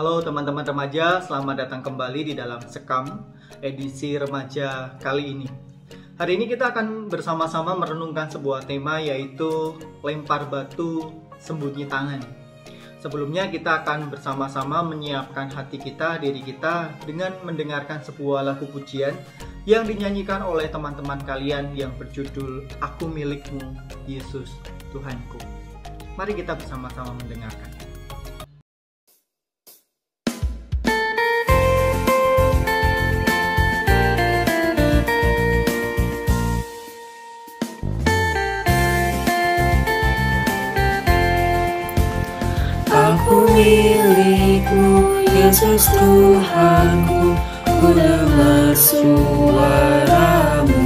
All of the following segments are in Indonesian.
Halo teman-teman remaja, selamat datang kembali di dalam Sekam edisi remaja kali ini. Hari ini kita akan bersama-sama merenungkan sebuah tema, yaitu lempar batu sembunyi tangan. Sebelumnya kita akan bersama-sama menyiapkan hati kita, diri kita dengan mendengarkan sebuah lagu pujian yang dinyanyikan oleh teman-teman kalian yang berjudul Aku Milikmu, Yesus Tuhanku. Mari kita bersama-sama mendengarkan. Aku milikmu, Yesus Tuhanku, ku dengar suaramu.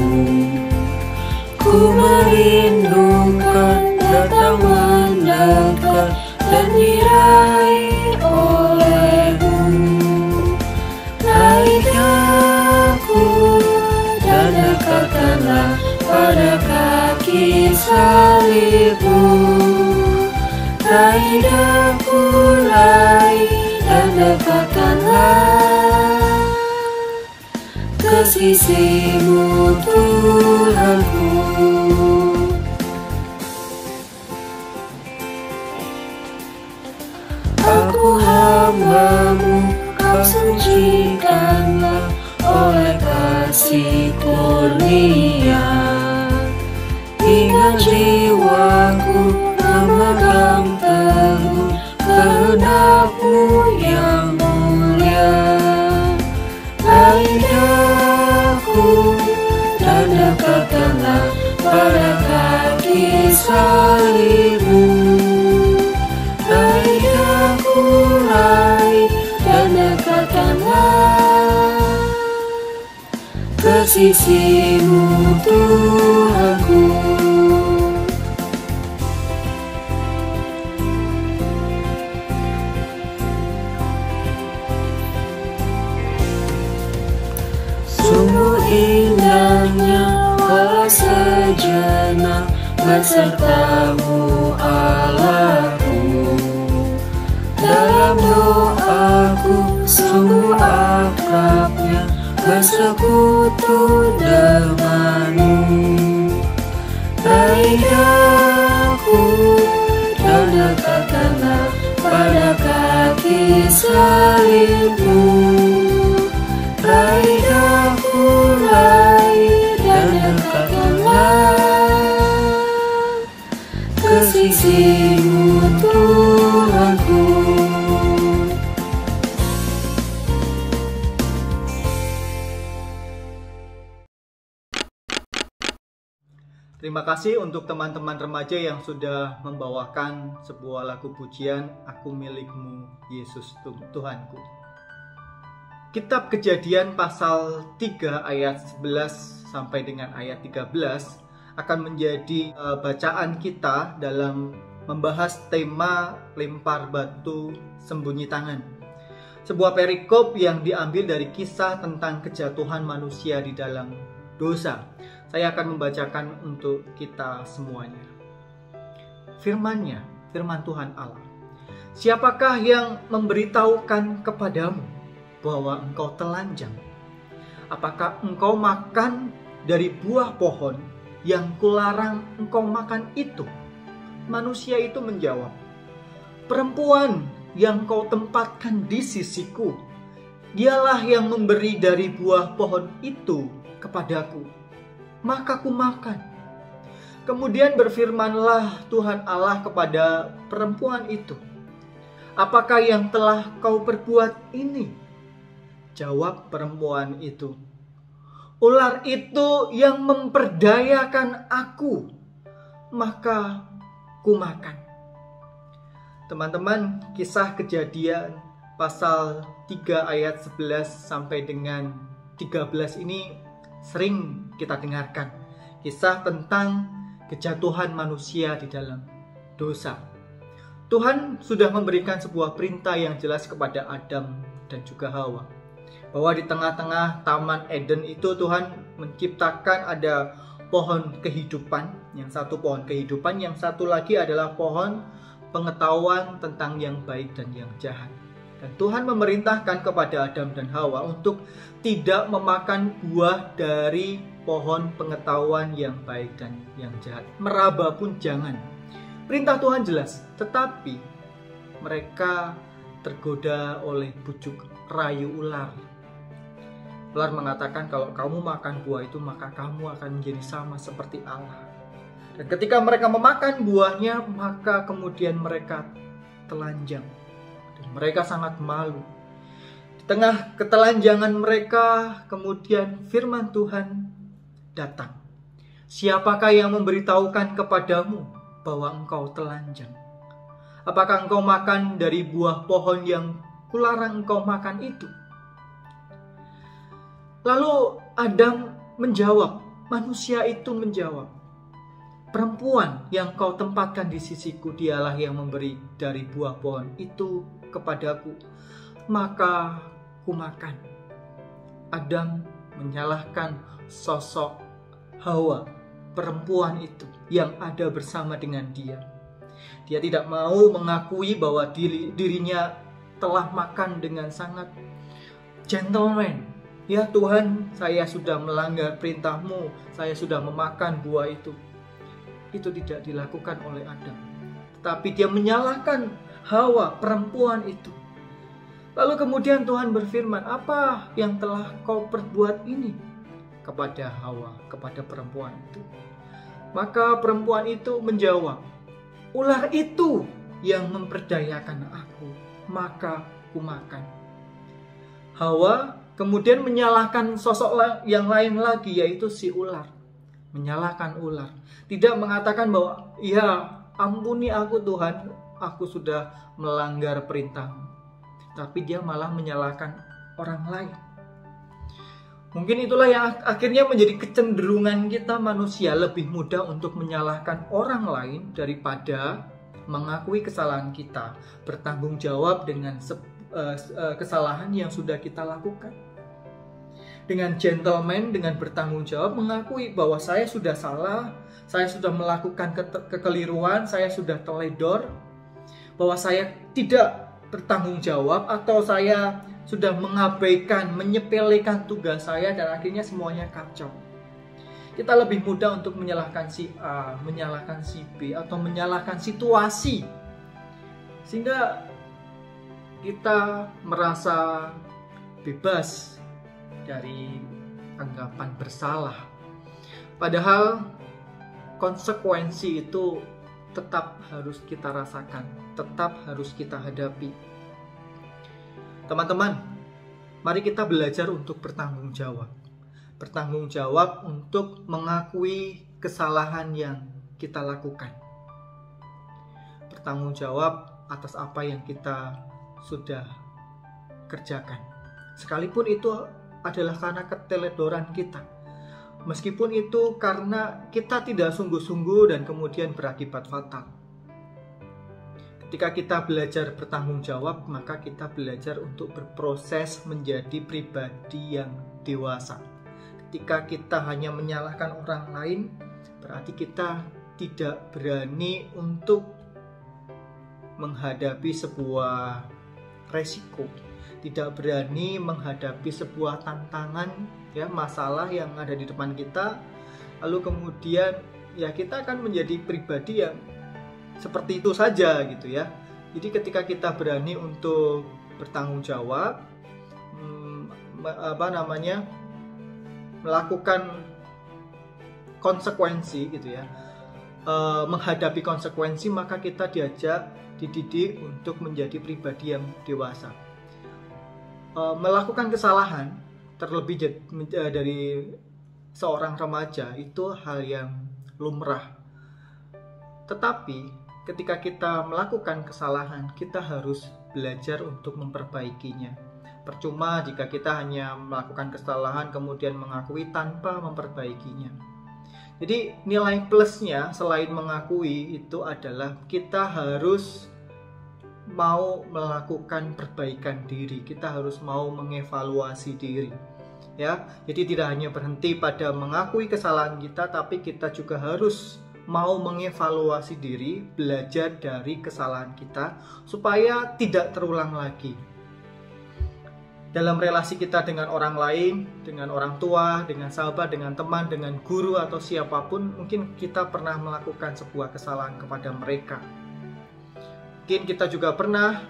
Ku merindukan datang mendekat dan diraih olehmu. Raih daku dan dekatkanlah pada kaki salibmu. Raih daku, raih dan dekatkanlah ke sisimu Tuhanku. Aku hamba-Mu, Kau sucikanlah oleh kasih kurnia, hingga jiwaku memegang teguh kehendak-Mu yang mulia. Raih daku dan dekatkanlah pada kaki salib-Mu. Raih daku, raih dan dekatkanlah ke sisimu Tuhanku. Sungguh indahnya walau sejenak beserta-Mu Allahku. Dalam doaku sungguh akrabnya bersekutu dengan-Mu. Raih daku dan dekatkanlah pada kaki salib-Mu. Raih daku, raih dan dekatkanlah ke sisimu Tuhanku. Terima kasih untuk teman-teman remaja yang sudah membawakan sebuah lagu pujian Aku Milikmu, Yesus Tuhanku. Kitab Kejadian pasal 3 ayat 11 sampai dengan ayat 13 akan menjadi bacaan kita dalam membahas tema lempar batu sembunyi tangan. Sebuah perikop yang diambil dari kisah tentang kejatuhan manusia di dalam dosa. Saya akan membacakan untuk kita semuanya. Firman-Nya, firman Tuhan Allah. Siapakah yang memberitahukan kepadamu bahwa engkau telanjang? Apakah engkau makan dari buah pohon yang kularang engkau makan itu? Manusia itu menjawab, perempuan yang kau tempatkan di sisiku, dialah yang memberi dari buah pohon itu kepadaku, maka ku makan. Kemudian berfirmanlah Tuhan Allah kepada perempuan itu, apakah yang telah kau perbuat ini? Jawab perempuan itu, ular itu yang memperdayakan aku, maka ku makan. Teman-teman, kisah Kejadian pasal 3 ayat 11 sampai dengan 13 ini sering kita dengarkan. Kisah tentang kejatuhan manusia di dalam dosa. Tuhan sudah memberikan sebuah perintah yang jelas kepada Adam dan juga Hawa, bahwa di tengah-tengah Taman Eden itu Tuhan menciptakan ada pohon kehidupan, yang satu pohon kehidupan, yang satu lagi adalah pohon pengetahuan tentang yang baik dan yang jahat. Dan Tuhan memerintahkan kepada Adam dan Hawa untuk tidak memakan buah dari pohon pengetahuan yang baik dan yang jahat. Meraba pun jangan. Perintah Tuhan jelas, tetapi mereka tergoda oleh bujuk rayu ular. Ular mengatakan kalau kamu makan buah itu maka kamu akan menjadi sama seperti Allah. Dan ketika mereka memakan buahnya maka kemudian mereka telanjang. Dan mereka sangat malu. Di tengah ketelanjangan mereka kemudian firman Tuhan datang. Siapakah yang memberitahukan kepadamu bahwa engkau telanjang? Apakah engkau makan dari buah pohon yang kularang engkau makan itu? Lalu Adam menjawab, manusia itu menjawab, perempuan yang kau tempatkan di sisiku, dialah yang memberi dari buah pohon itu kepadaku, maka ku makan. Adam menyalahkan sosok Hawa, perempuan itu yang ada bersama dengan dia. Dia tidak mau mengakui bahwa dirinya telah makan dengan sangat gentleman. Ya Tuhan, saya sudah melanggar perintah-Mu, saya sudah memakan buah itu. Itu tidak dilakukan oleh Adam. Tetapi dia menyalahkan Hawa, perempuan itu. Lalu kemudian Tuhan berfirman, apa yang telah kau perbuat ini kepada Hawa, kepada perempuan itu? Maka perempuan itu menjawab, ular itu yang memperdayakan aku, maka ku makan. Hawa kemudian menyalahkan sosok yang lain lagi, yaitu si ular. Menyalahkan ular. Tidak mengatakan bahwa, ya ampuni aku Tuhan, aku sudah melanggar perintah-Mu. Tapi dia malah menyalahkan orang lain. Mungkin itulah yang akhirnya menjadi kecenderungan kita manusia, lebih mudah untuk menyalahkan orang lain daripada mengakui kesalahan kita, bertanggung jawab dengan kesalahan yang sudah kita lakukan. Dengan gentleman, dengan bertanggung jawab, mengakui bahwa saya sudah salah, saya sudah melakukan kekeliruan, saya sudah teledor, bahwa saya tidak bertanggung jawab, atau saya sudah mengabaikan, menyepelekan tugas saya, dan akhirnya semuanya kacau. Kita lebih mudah untuk menyalahkan si A, menyalahkan si B, atau menyalahkan situasi, sehingga kita merasa bebas dari anggapan bersalah. Padahal konsekuensi itu tetap harus kita rasakan, tetap harus kita hadapi. Teman-teman, mari kita belajar untuk bertanggung jawab. Bertanggung jawab untuk mengakui kesalahan yang kita lakukan. Bertanggung jawab atas apa yang kita sudah kerjakan. Sekalipun itu adalah karena keteledoran kita. Meskipun itu karena kita tidak sungguh-sungguh dan kemudian berakibat fatal. Ketika kita belajar bertanggung jawab, maka kita belajar untuk berproses menjadi pribadi yang dewasa. Ketika kita hanya menyalahkan orang lain, berarti kita tidak berani untuk menghadapi sebuah resiko, tidak berani menghadapi sebuah tantangan, ya, masalah yang ada di depan kita. Lalu kemudian ya kita akan menjadi pribadi yang seperti itu saja gitu ya. Jadi ketika kita berani untuk bertanggung jawab, melakukan konsekuensi gitu ya, menghadapi konsekuensi, maka kita dididik untuk menjadi pribadi yang dewasa. Melakukan kesalahan, terlebih dari seorang remaja, itu hal yang lumrah. Tetapi ketika kita melakukan kesalahan, kita harus belajar untuk memperbaikinya. Percuma jika kita hanya melakukan kesalahan kemudian mengakui tanpa memperbaikinya. Jadi nilai plusnya selain mengakui itu adalah kita harus mau melakukan perbaikan diri, kita harus mau mengevaluasi diri. Ya, jadi tidak hanya berhenti pada mengakui kesalahan kita, tapi kita juga harus mau mengevaluasi diri, belajar dari kesalahan kita supaya tidak terulang lagi. Dalam relasi kita dengan orang lain, dengan orang tua, dengan sahabat, dengan teman, dengan guru atau siapapun, mungkin kita pernah melakukan sebuah kesalahan kepada mereka. Mungkin kita juga pernah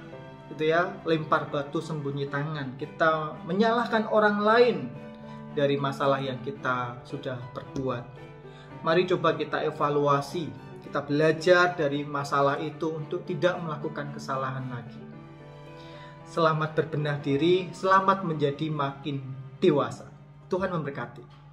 lempar batu sembunyi tangan. Kita menyalahkan orang lain dari masalah yang kita sudah perbuat. Mari coba kita evaluasi, kita belajar dari masalah itu untuk tidak melakukan kesalahan lagi. Selamat berbenah diri, selamat menjadi makin dewasa. Tuhan memberkati.